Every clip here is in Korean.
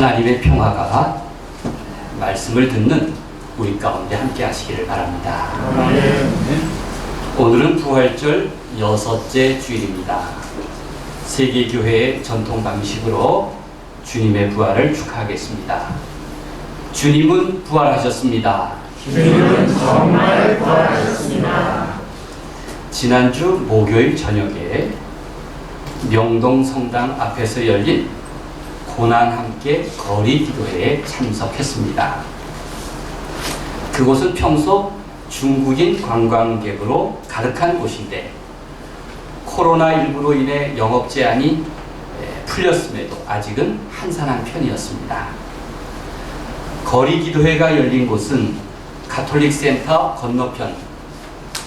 하나님의 평화가 말씀을 듣는 우리 가운데 함께 하시기를 바랍니다. 오늘은 부활절 6째 주일입니다. 세계교회의 전통 방식으로 주님의 부활을 축하하겠습니다. 주님은 부활하셨습니다. 주님은 정말 부활하셨습니다. 지난주 목요일 저녁에 명동 성당 앞에서 열린 고난 함께 거리 기도회에 참석했습니다. 그곳은 평소 중국인 관광객으로 가득한 곳인데 코로나19로 인해 영업 제한이 풀렸음에도 아직은 한산한 편이었습니다. 거리 기도회가 열린 곳은 가톨릭 센터 건너편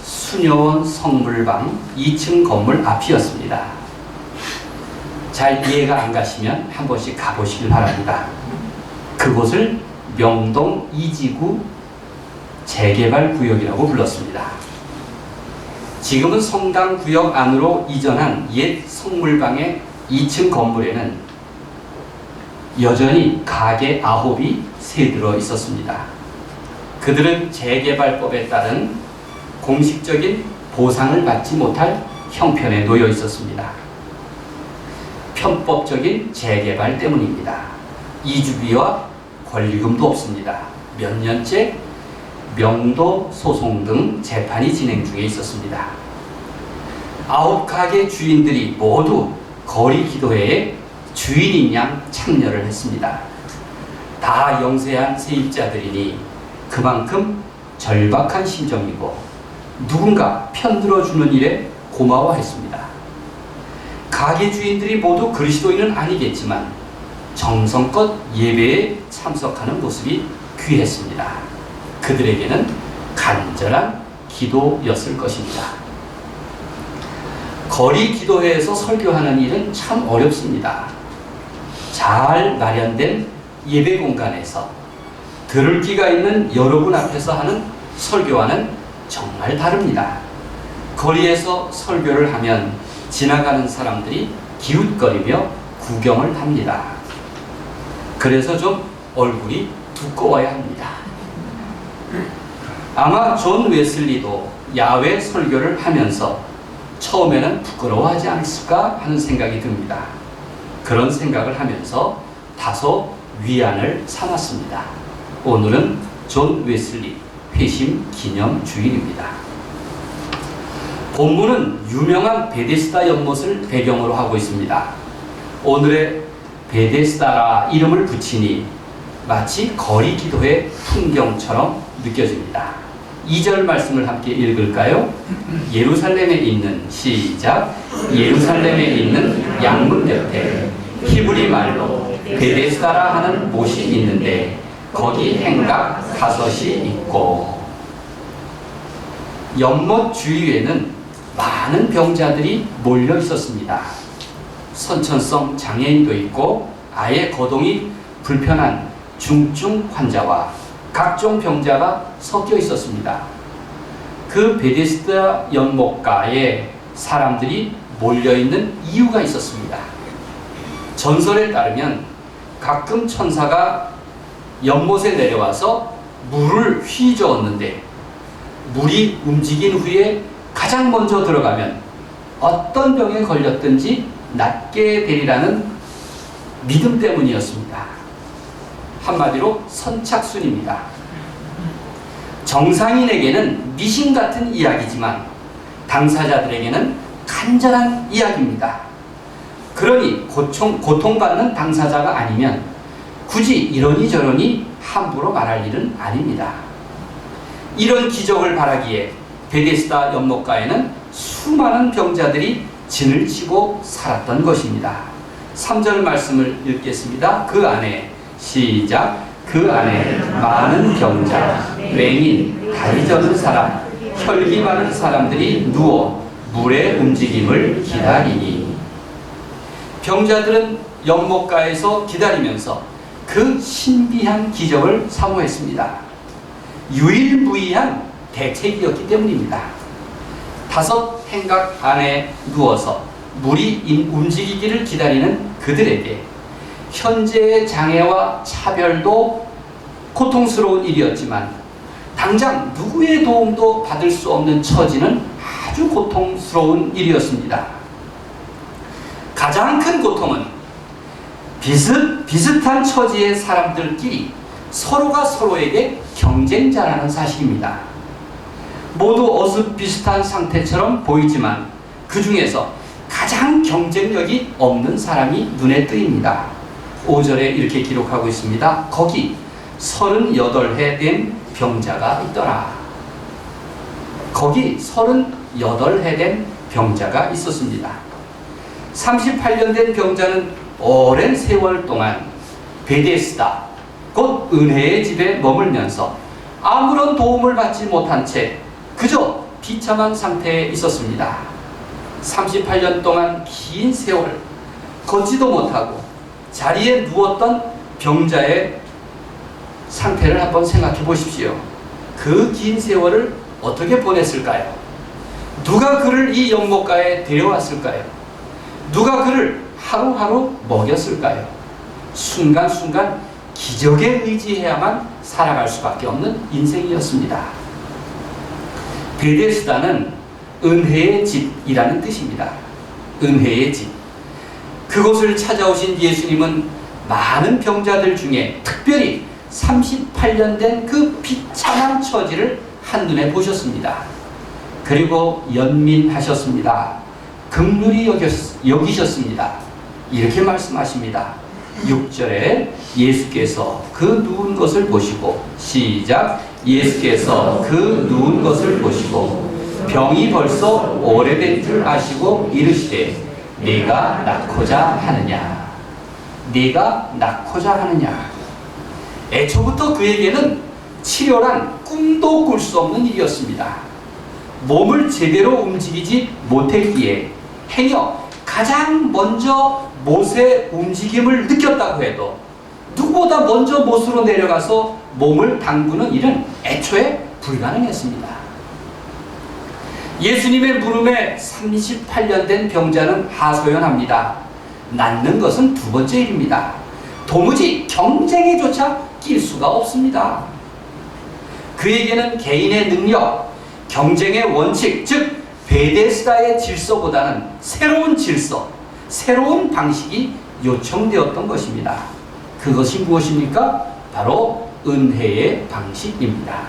수녀원 성물방 2층 건물 앞이었습니다. 잘 이해가 안 가시면 한 번씩 가보시길 바랍니다. 그곳을 명동 2지구 재개발 구역이라고 불렀습니다. 지금은 성당 구역 안으로 이전한 옛 성물방의 2층 건물에는 여전히 가게 9이 새들어 있었습니다. 그들은 재개발법에 따른 공식적인 보상을 받지 못할 형편에 놓여 있었습니다. 편법적인 재개발 때문입니다. 이주비와 권리금도 없습니다. 몇 년째 명도 소송 등 재판이 진행 중에 있었습니다. 9가게 주인들이 모두 거리 기도회에 주인인 양 참여를 했습니다. 다 영세한 세입자들이니 그만큼 절박한 심정이고 누군가 편들어주는 일에 고마워했습니다. 가게 주인들이 모두 그리스도인은 아니겠지만 정성껏 예배에 참석하는 모습이 귀했습니다. 그들에게는 간절한 기도였을 것입니다. 거리 기도회에서 설교하는 일은 참 어렵습니다. 잘 마련된 예배 공간에서 들을 귀가 있는 여러분 앞에서 하는 설교와는 정말 다릅니다. 거리에서 설교를 하면 지나가는 사람들이 기웃거리며 구경을 합니다. 그래서 좀 얼굴이 두꺼워야 합니다. 아마 존 웨슬리도 야외 설교를 하면서 처음에는 부끄러워하지 않았을까 하는 생각이 듭니다. 그런 생각을 하면서 다소 위안을 삼았습니다. 오늘은 존 웨슬리 회심 기념 주일입니다. 본문은 유명한 베데스다 연못을 배경으로 하고 있습니다. 오늘의 베데스다라 이름을 붙이니 마치 거리 기도회 풍경처럼 느껴집니다. 2절 말씀을 함께 읽을까요? 예루살렘에 있는 시작 예루살렘에 있는 양문 곁에 히브리 말로 베데스다라 하는 못이 있는데 거기 행각 5이 있고 연못 주위에는 많은 병자들이 몰려 있었습니다. 선천성 장애인도 있고 아예 거동이 불편한 중증 환자와 각종 병자가 섞여 있었습니다. 그 베데스다 연못가에 사람들이 몰려 있는 이유가 있었습니다. 전설에 따르면 가끔 천사가 연못에 내려와서 물을 휘저었는데 물이 움직인 후에 가장 먼저 들어가면 어떤 병에 걸렸든지 낫게 되리라는 믿음 때문이었습니다. 한마디로 선착순입니다. 정상인에게는 미신 같은 이야기지만 당사자들에게는 간절한 이야기입니다. 그러니 고통받는 당사자가 아니면 굳이 이러니 저러니 함부로 말할 일은 아닙니다. 이런 기적을 바라기에 베데스다 연못가에는 수많은 병자들이 진을 치고 살았던 것입니다. 3절 말씀을 읽겠습니다. 그 안에 시작 그 안에 많은 병자, 맹인, 다리 저는 사람, 혈기 많은 사람들이 누워 물의 움직임을 기다리니 병자들은 연못가에서 기다리면서 그 신비한 기적을 사모했습니다. 유일무이한 대책이었기 때문입니다. 5 행각 안에 누워서 물이 움직이기를 기다리는 그들에게 현재의 장애와 차별도 고통스러운 일이었지만 당장 누구의 도움도 받을 수 없는 처지는 아주 고통스러운 일이었습니다. 가장 큰 고통은 비슷한 처지의 사람들끼리 서로가 서로에게 경쟁자라는 사실입니다. 모두 어슷 비슷한 상태처럼 보이지만 그 중에서 가장 경쟁력이 없는 사람이 눈에 띄입니다. 5절에 이렇게 기록하고 있습니다. 거기 38해 된 병자가 있더라. 거기 38해 된 병자가 있었습니다. 38년 된 병자는 오랜 세월 동안 베데스다, 곧 은혜의 집에 머물면서 아무런 도움을 받지 못한 채 그저 비참한 상태에 있었습니다. 38년 동안 긴 세월 걷지도 못하고 자리에 누웠던 병자의 상태를 한번 생각해 보십시오. 그 긴 세월을 어떻게 보냈을까요? 누가 그를 이 연못가에 데려왔을까요? 누가 그를 하루하루 먹였을까요? 순간순간 기적에 의지해야만 살아갈 수밖에 없는 인생이었습니다. 베데스다는 은혜의 집이라는 뜻입니다. 은혜의 집. 그곳을 찾아오신 예수님은 많은 병자들 중에 특별히 38년 된 그 비참한 처지를 한눈에 보셨습니다. 그리고 연민하셨습니다. 긍휼히 여기셨습니다. 이렇게 말씀하십니다. 6절에 예수께서 그 누운 것을 보시고, 시작. 예수께서 그 누운 것을 보시고 병이 벌써 오래된 줄 아시고 이르시되 네가 낫고자 하느냐. 네가 낫고자 하느냐. 애초부터 그에게는 치료란 꿈도 꿀 수 없는 일이었습니다. 몸을 제대로 움직이지 못했기에 행여 가장 먼저 못의 움직임을 느꼈다고 해도 누구보다 먼저 못으로 내려가서 몸을 담그는 일은 애초에 불가능했습니다. 예수님의 물음에 38년 된 병자는 하소연합니다. 낫는 것은 두 번째 일입니다. 도무지 경쟁에조차 낄 수가 없습니다. 그에게는 개인의 능력, 경쟁의 원칙, 즉 베데스다의 질서보다는 새로운 질서, 새로운 방식이 요청되었던 것입니다. 그것이 무엇입니까? 바로 은혜의 방식입니다.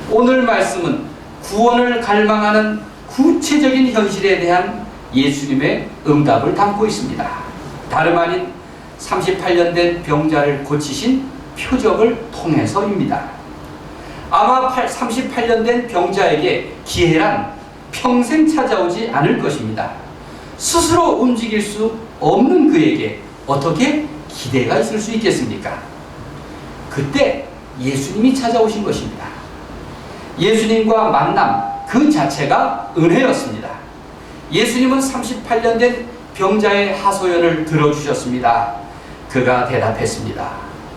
오늘 말씀은 구원을 갈망하는 구체적인 현실에 대한 예수님의 응답을 담고 있습니다. 다름 아닌 38년 된 병자를 고치신 표적을 통해서입니다. 아마 38년 된 병자에게 기회란 평생 찾아오지 않을 것입니다. 스스로 움직일 수 없는 그에게 어떻게 기대가 있을 수 있겠습니까? 그때 예수님이 찾아오신 것입니다. 예수님과 만남 그 자체가 은혜였습니다. 예수님은 38년 된 병자의 하소연을 들어주셨습니다. 그가 대답했습니다.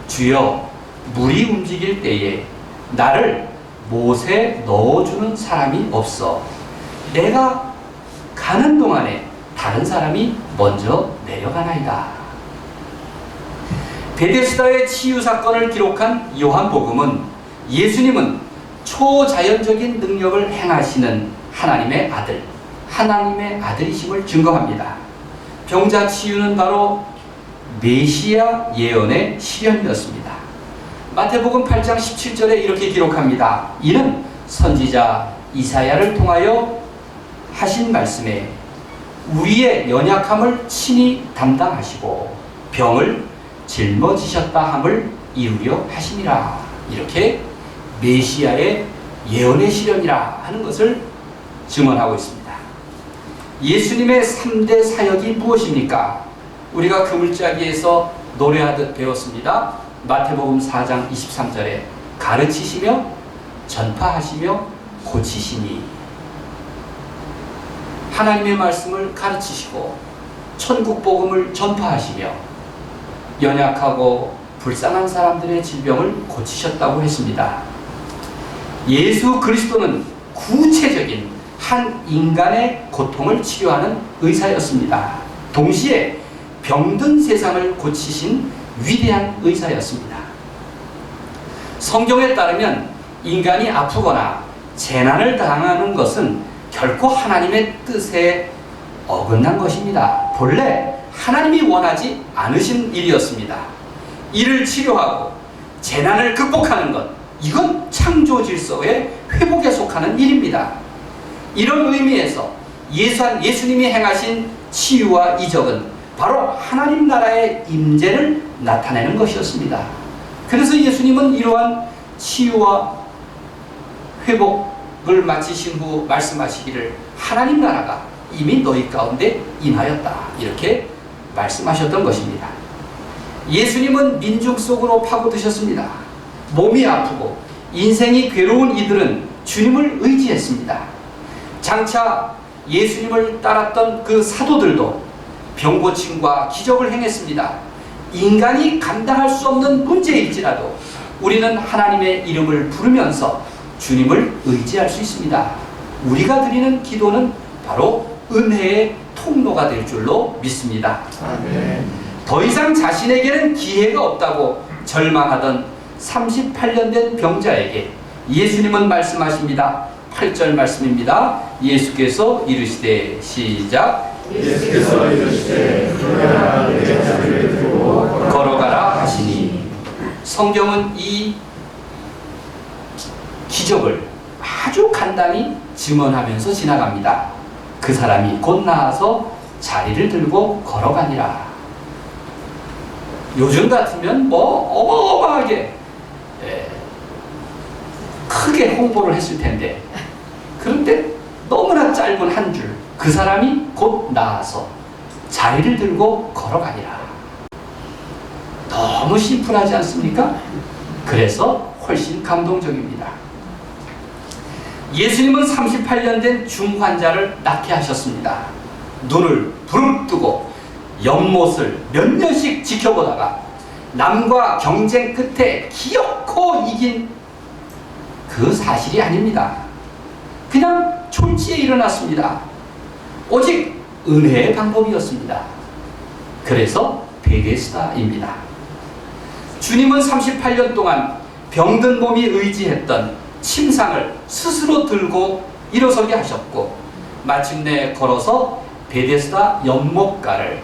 주여, 물이 움직일 때에 나를 못에 넣어주는 사람이 없어. 내가 가는 동안에 다른 사람이 먼저 내려가나이다. 베데스다의 치유 사건을 기록한 요한복음은 예수님은 초자연적인 능력을 행하시는 하나님의 아들, 하나님의 아들이심을 증거합니다. 병자 치유는 바로 메시아 예언의 실현이었습니다. 마태복음 8장 17절에 이렇게 기록합니다. 이는 선지자 이사야를 통하여 하신 말씀에 우리의 연약함을 친히 담당하시고 병을 짊어지셨다 함을 이루려 하시니라. 이렇게 메시아의 예언의 실현이라 하는 것을 증언하고 있습니다. 예수님의 3대 사역이 무엇입니까? 우리가 그물짜기에서 노래하듯 배웠습니다. 마태복음 4장 23절에 가르치시며 전파하시며 고치시니. 하나님의 말씀을 가르치시고 천국 복음을 전파하시며 연약하고 불쌍한 사람들의 질병을 고치셨다고 했습니다. 예수 그리스도는 구체적인 한 인간의 고통을 치료하는 의사였습니다. 동시에 병든 세상을 고치신 위대한 의사였습니다. 성경에 따르면 인간이 아프거나 재난을 당하는 것은 결코 하나님의 뜻에 어긋난 것입니다. 본래 하나님이 원하지 않으신 일이었습니다. 이를 치료하고 재난을 극복하는 것, 이건 창조 질서의 회복에 속하는 일입니다. 이런 의미에서 예수님이 행하신 치유와 이적은 바로 하나님 나라의 임재를 나타내는 것이었습니다. 그래서 예수님은 이러한 치유와 회복을 마치신 후 말씀하시기를 하나님 나라가 이미 너희 가운데 임하였다, 이렇게 말씀하셨던 것입니다. 예수님은 민중 속으로 파고드셨습니다. 몸이 아프고 인생이 괴로운 이들은 주님을 의지했습니다. 장차 예수님을 따랐던 그 사도들도 병고침과 기적을 행했습니다. 인간이 감당할 수 없는 문제일지라도 우리는 하나님의 이름을 부르면서 주님을 의지할 수 있습니다. 우리가 드리는 기도는 바로 은혜의 통로가 될 줄로 믿습니다. 아멘. 더 이상 자신에게는 기회가 없다고 절망하던 38년 된 병자에게 예수님은 말씀하십니다. 8절 말씀입니다. 예수께서 이르시되, 시작. 예수께서 이르시되 일어나 내 자리를 들고 걸어가라 하시니. 성경은 이 기적을 아주 간단히 증언하면서 지나갑니다. 그 사람이 곧 나아서 자리를 들고 걸어가니라. 요즘 같으면 어마어마하게 크게 홍보를 했을 텐데, 그런데 너무나 짧은 한 줄, 그 사람이 곧 나아서 자리를 들고 걸어가니라. 너무 심플하지 않습니까? 그래서 훨씬 감동적입니다. 예수님은 38년 된 중환자를 낫게 하셨습니다. 눈을 부릅뜨고 연못을 몇 년씩 지켜보다가 남과 경쟁 끝에 기어코 이긴 그 사실이 아닙니다. 그냥 졸지에 일어났습니다. 오직 은혜의 방법이었습니다. 그래서 베데스다입니다. 주님은 38년 동안 병든 몸이 의지했던 침상을 스스로 들고 일어서게 하셨고, 마침내 걸어서 베데스다 연못가를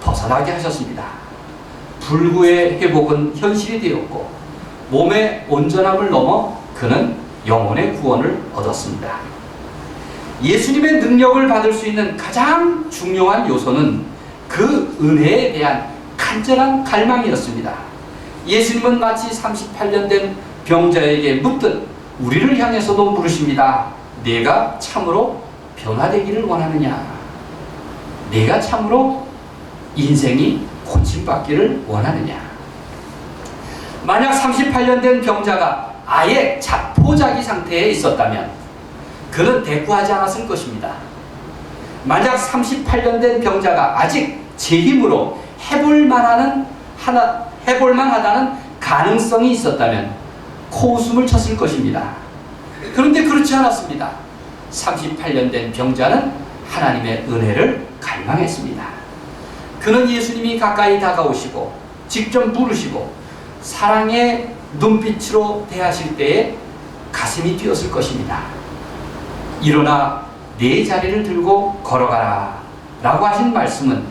벗어나게 하셨습니다. 불구의 회복은 현실이 되었고, 몸의 온전함을 넘어 그는 영혼의 구원을 얻었습니다. 예수님의 능력을 받을 수 있는 가장 중요한 요소는 그 은혜에 대한 간절한 갈망이었습니다. 예수님은 마치 38년 된 병자에게 묻듯 우리를 향해서도 물으십니다. 내가 참으로 변화되기를 원하느냐? 내가 참으로 인생이 고침받기를 원하느냐? 만약 38년 된 병자가 아예 자포자기 상태에 있었다면 그는 대꾸하지 않았을 것입니다. 만약 38년 된 병자가 아직 제 힘으로 해볼만 하다는 가능성이 있었다면 코웃음을 쳤을 것입니다. 그런데 그렇지 않았습니다. 38년 된 병자는 하나님의 은혜를 갈망했습니다. 그는 예수님이 가까이 다가오시고 직접 물으시고 사랑의 눈빛으로 대하실 때에 가슴이 뛰었을 것입니다. 일어나 내 자리를 들고 걸어가라 라고 하신 말씀은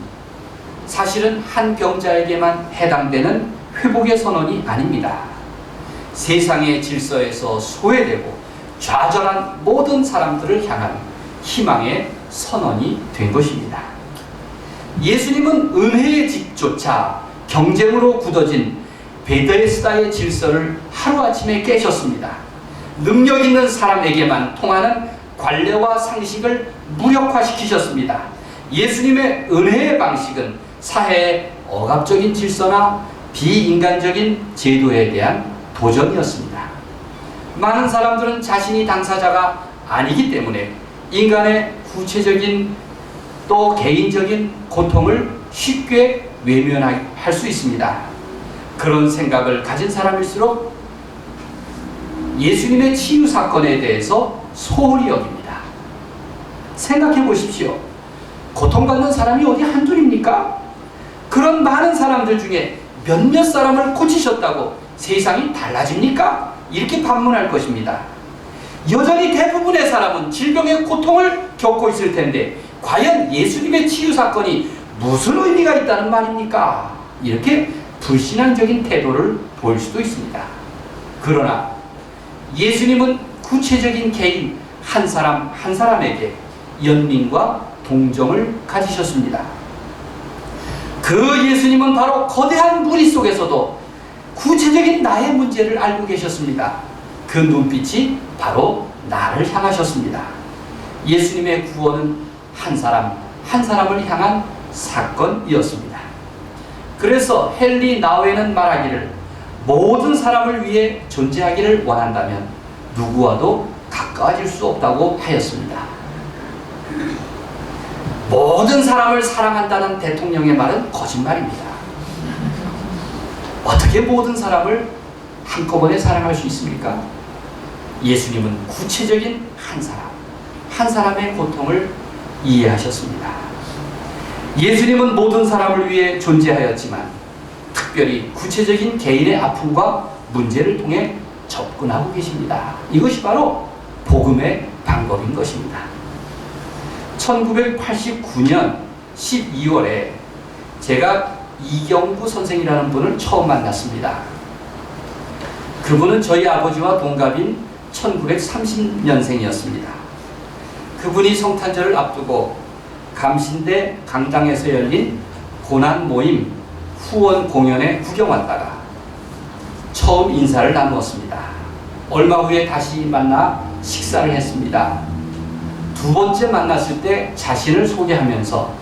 사실은 한 병자에게만 해당되는 회복의 선언이 아닙니다. 세상의 질서에서 소외되고 좌절한 모든 사람들을 향한 희망의 선언이 된 것입니다. 예수님은 은혜의 집조차 경쟁으로 굳어진 베데스다의 질서를 하루아침에 깨셨습니다. 능력 있는 사람에게만 통하는 관례와 상식을 무력화시키셨습니다. 예수님의 은혜의 방식은 사회의 억압적인 질서나 비인간적인 제도에 대한 도전이었습니다. 많은 사람들은 자신이 당사자가 아니기 때문에 인간의 구체적인 또 개인적인 고통을 쉽게 외면할 수 있습니다. 그런 생각을 가진 사람일수록 예수님의 치유 사건에 대해서 소홀히 여깁니다. 생각해 보십시오. 고통받는 사람이 어디 한둘입니까? 그런 많은 사람들 중에 몇몇 사람을 고치셨다고 세상이 달라집니까? 이렇게 반문할 것입니다. 여전히 대부분의 사람은 질병의 고통을 겪고 있을 텐데 과연 예수님의 치유 사건이 무슨 의미가 있다는 말입니까? 이렇게 불신앙적인 태도를 보일 수도 있습니다. 그러나 예수님은 구체적인 개인 한 사람 한 사람에게 연민과 동정을 가지셨습니다. 그 예수님은 바로 거대한 무리 속에서도 구체적인 나의 문제를 알고 계셨습니다. 그 눈빛이 바로 나를 향하셨습니다. 예수님의 구원은 한 사람 한 사람을 향한 사건이었습니다. 그래서 헨리 나우에는 말하기를 모든 사람을 위해 존재하기를 원한다면 누구와도 가까워질 수 없다고 하였습니다. 모든 사람을 사랑한다는 대통령의 말은 거짓말입니다. 어떻게 모든 사람을 한꺼번에 사랑할 수 있습니까? 예수님은 구체적인 한 사람의 고통을 이해하셨습니다. 예수님은 모든 사람을 위해 존재하였지만 특별히 구체적인 개인의 아픔과 문제를 통해 접근하고 계십니다. 이것이 바로 복음의 방법인 것입니다. 1989년 12월에 제가 이경구 선생이라는 분을 처음 만났습니다. 그분은 저희 아버지와 동갑인 1930년생이었습니다. 그분이 성탄절을 앞두고 감신대 강당에서 열린 고난 모임 후원 공연에 구경 왔다가 처음 인사를 나누었습니다. 얼마 후에 다시 만나 식사를 했습니다. 두 번째 만났을 때 자신을 소개하면서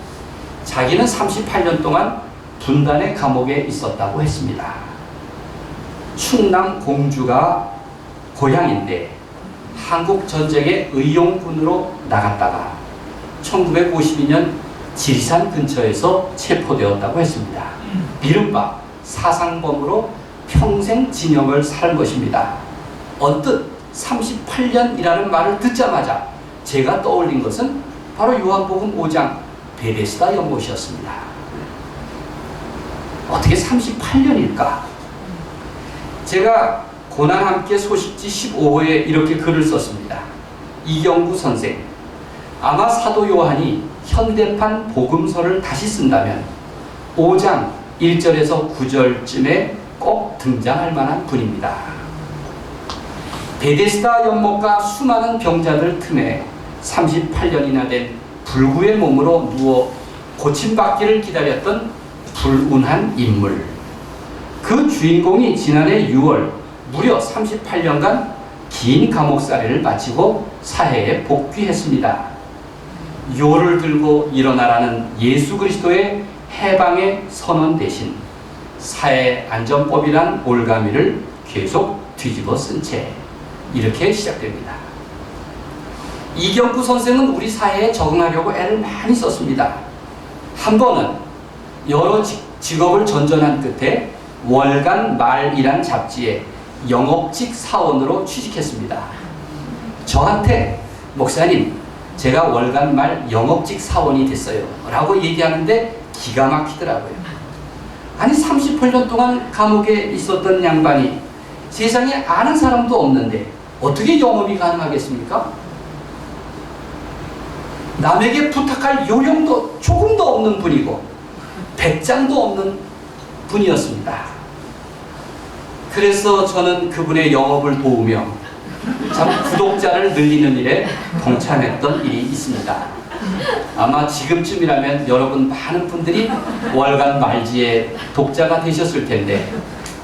자기는 38년 동안 분단의 감옥에 있었다고 했습니다. 충남 공주가 고향인데 한국 전쟁의 의용군으로 나갔다가 1952년 지리산 근처에서 체포되었다고 했습니다. 이른바 사상범으로 평생 징역을 살 것입니다. 언뜻 38년이라는 말을 듣자마자 제가 떠올린 것은 바로 요한복음 5장 베데스다 연못이었습니다. 어떻게 38년일까? 제가 고난함께 소식지 15호에 이렇게 글을 썼습니다. 이경구 선생, 아마 사도 요한이 현대판 복음서를 다시 쓴다면 5장 1절에서 9절쯤에 꼭 등장할 만한 분입니다. 베데스다 연못과 수많은 병자들 틈에 38년이나 된 불구의 몸으로 누워 고침받기를 기다렸던 불운한 인물. 그 주인공이 지난해 6월 무려 38년간 긴 감옥살이를 마치고 사회에 복귀했습니다. 요를 들고 일어나라는 예수 그리스도의 해방의 선언 대신 사회안전법이란 올가미를 계속 뒤집어 쓴 채 이렇게 시작됩니다. 이경구 선생은 우리 사회에 적응하려고 애를 많이 썼습니다. 한 번은 여러 직업을 전전한 끝에 월간 말이란 잡지에 영업직 사원으로 취직했습니다. 저한테 목사님, 제가 월간 말 영업직 사원이 됐어요 라고 얘기하는데 기가 막히더라고요. 아니 38년 동안 감옥에 있었던 양반이 세상에 아는 사람도 없는데 어떻게 영업이 가능하겠습니까? 남에게 부탁할 요령도 조금도 없는 분이고 배짱도 없는 분이었습니다. 그래서 저는 그분의 영업을 도우며 참 구독자를 늘리는 일에 동참했던 일이 있습니다. 아마 지금쯤이라면 여러분 많은 분들이 월간 말지의 독자가 되셨을 텐데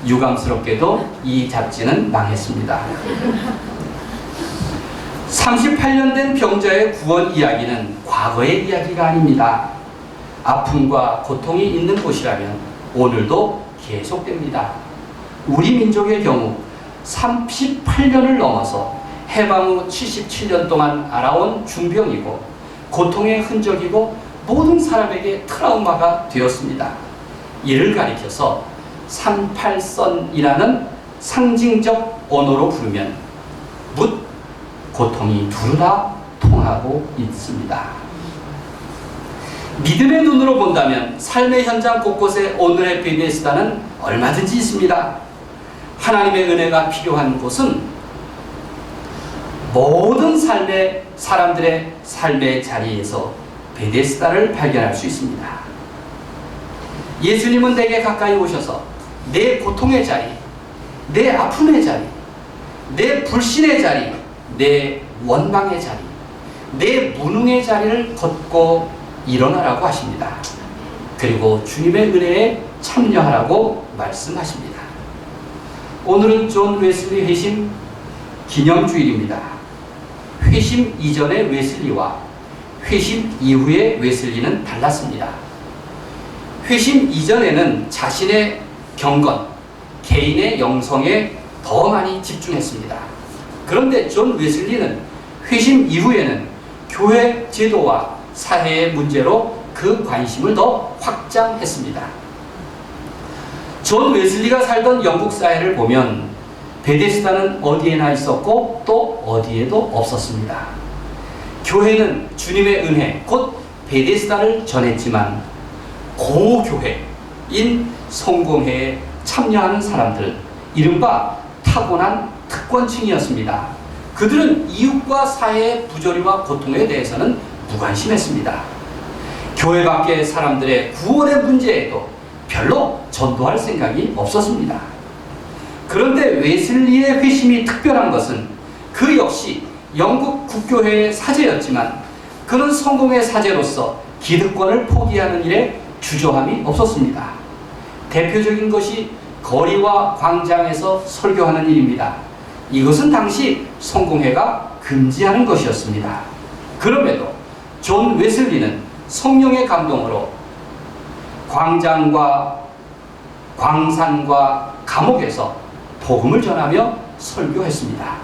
유감스럽게도 이 잡지는 망했습니다. 38년 된 병자의 구원 이야기는 과거의 이야기가 아닙니다. 아픔과 고통이 있는 곳이라면 오늘도 계속됩니다. 우리 민족의 경우 38년을 넘어서 해방 후 77년 동안 알아온 중병이고 고통의 흔적이고 모든 사람에게 트라우마가 되었습니다. 이를 가리켜서 38선이라는 상징적 언어로 부르면 묻 고통이 두루 다 통하고 있습니다. 믿음의 눈으로 본다면 삶의 현장 곳곳에 오늘의 베데스다는 얼마든지 있습니다. 하나님의 은혜가 필요한 곳은 모든 사람들의 삶의 자리에서 베데스다를 발견할 수 있습니다. 예수님은 내게 가까이 오셔서 내 고통의 자리, 내 아픔의 자리, 내 불신의 자리, 내 원망의 자리, 내 무능의 자리를 걷고 일어나라고 하십니다. 그리고 주님의 은혜에 참여하라고 말씀하십니다. 오늘은 존 웨슬리 회심 기념주일입니다. 회심 이전의 웨슬리와 회심 이후의 웨슬리는 달랐습니다. 회심 이전에는 자신의 경건, 개인의 영성에 더 많이 집중했습니다. 그런데 존 웨슬리는 회심 이후에는 교회 제도와 사회의 문제로 그 관심을 더 확장했습니다. 존 웨슬리가 살던 영국 사회를 보면 베데스다는 어디에나 있었고 또 어디에도 없었습니다. 교회는 주님의 은혜, 곧 베데스다를 전했지만 고교회인 성공회에 참여하는 사람들, 이른바 타고난 특권층이었습니다. 그들은 이웃과 사회의 부조리와 고통에 대해서는 무관심했습니다. 교회 밖의 사람들의 구원의 문제에도 별로 전도할 생각이 없었습니다. 그런데 웨슬리의 회심이 특별한 것은 그 역시 영국 국교회의 사제였지만 그는 성공의 사제로서 기득권을 포기하는 일에 주저함이 없었습니다. 대표적인 것이 거리와 광장에서 설교하는 일입니다. 이것은 당시 성공회가 금지하는 것이었습니다. 그럼에도 존 웨슬리는 성령의 감동으로 광장과 광산과 감옥에서 복음을 전하며 설교했습니다.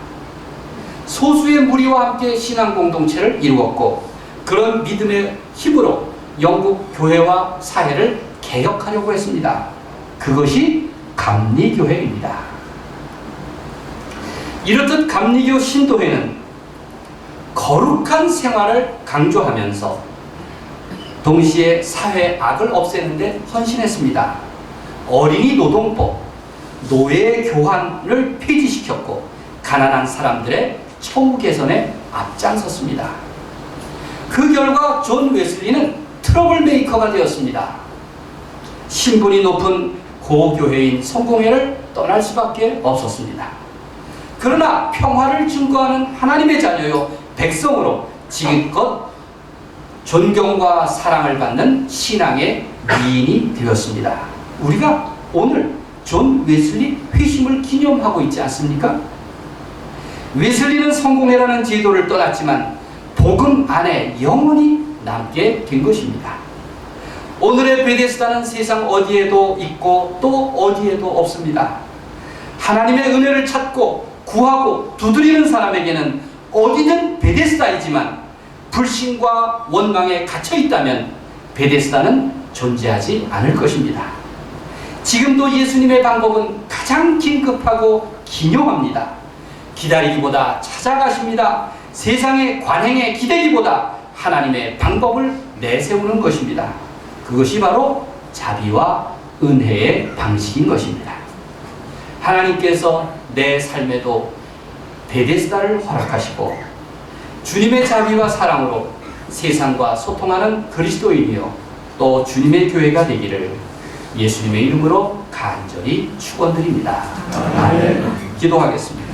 소수의 무리와 함께 신앙 공동체를 이루었고 그런 믿음의 힘으로 영국 교회와 사회를 개혁하려고 했습니다. 그것이 감리교회입니다. 이렇듯 감리교 신도회는 거룩한 생활을 강조하면서 동시에 사회 악을 없애는 데 헌신했습니다. 어린이 노동법, 노예 교환을 폐지시켰고 가난한 사람들의 처우 개선에 앞장섰습니다. 그 결과 존 웨슬리는 트러블 메이커가 되었습니다. 신분이 높은 고교회인 성공회를 떠날 수밖에 없었습니다. 그러나 평화를 증거하는 하나님의 자녀요 백성으로 지금껏 존경과 사랑을 받는 신앙의 미인이 되었습니다. 우리가 오늘 존 웨슬리 회심을 기념하고 있지 않습니까? 웨슬리는 성공회라는 제도를 떠났지만 복음 안에 영원히 남게 된 것입니다. 오늘의 베데스다는 세상 어디에도 있고 또 어디에도 없습니다. 하나님의 은혜를 찾고 구하고 두드리는 사람에게는 어디든 베데스다이지만 불신과 원망에 갇혀 있다면 베데스다는 존재하지 않을 것입니다. 지금도 예수님의 방법은 가장 긴급하고 기묘합니다. 기다리기보다 찾아가십니다. 세상의 관행에 기대기보다 하나님의 방법을 내세우는 것입니다. 그것이 바로 자비와 은혜의 방식인 것입니다. 하나님께서 내 삶에도 베데스다를 허락하시고 주님의 자비와 사랑으로 세상과 소통하는 그리스도인이요 또 주님의 교회가 되기를 예수님의 이름으로 간절히 축원드립니다. 아멘. 기도하겠습니다.